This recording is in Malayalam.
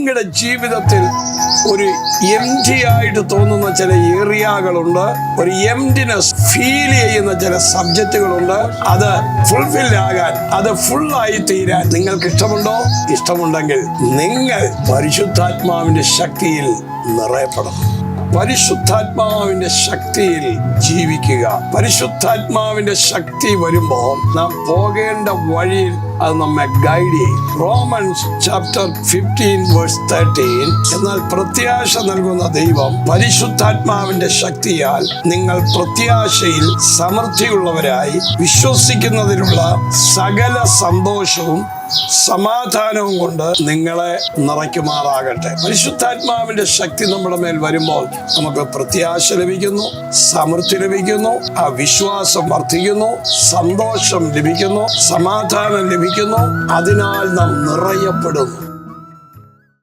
നിങ്ങളുടെ ജീവിതത്തിൽ ഒരു എംറ്റി ആയിട്ട് തോന്നുന്ന ചില ഏരിയകളുണ്ട്, ഒരു എംറ്റിനെസ് ഫീൽ ചെയ്യുന്ന ചില സബ്ജക്റ്റുകളുണ്ട്. അത് ഫുൾഫിൽ ആകാൻ, അത് ഫുള്ളായി തീരാൻ നിങ്ങൾക്ക് ഇഷ്ടമുണ്ടോ? ഇഷ്ടമുണ്ടെങ്കിൽ നിങ്ങൾ പരിശുദ്ധാത്മാവിന്റെ ശക്തിയിൽ നിറയപ്പെടണം. പരിശുദ്ധാത്മാവിന്റെ ശക്തിയിൽ ജീവിക്കുക. പരിശുദ്ധാത്മാവിന്റെ ശക്തി വരുമ്പോൾ നാം പോകേണ്ട വഴിയിൽ അത് നമ്മെ ഗൈഡ് ചെയ്യും. Romance chapter 15:13. എന്നാൽ പ്രത്യാശ നൽകുന്ന ദൈവം പരിശുദ്ധാത്മാവിന്റെ ശക്തിയാൽ നിങ്ങൾ പ്രത്യാശയിൽ സമൃദ്ധിയുള്ളവരായി വിശ്വസിക്കുന്നതിനുള്ള സകല സന്തോഷവും സമാധാനവും കൊണ്ട് നിങ്ങളെ നിറയ്ക്കുമാറാകട്ടെ. പരിശുദ്ധാത്മാവിന്റെ ശക്തി നമ്മുടെ മേൽ വരുമ്പോൾ നമുക്ക് പ്രത്യാശ ലഭിക്കുന്നു, സമൃദ്ധി ലഭിക്കുന്നു, ആ വിശ്വാസം വർദ്ധിക്കുന്നു, സന്തോഷം ലഭിക്കുന്നു, സമാധാനം ലഭിക്കുന്നു. അതിനാൽ നാം നിറയപ്പെടുന്നു.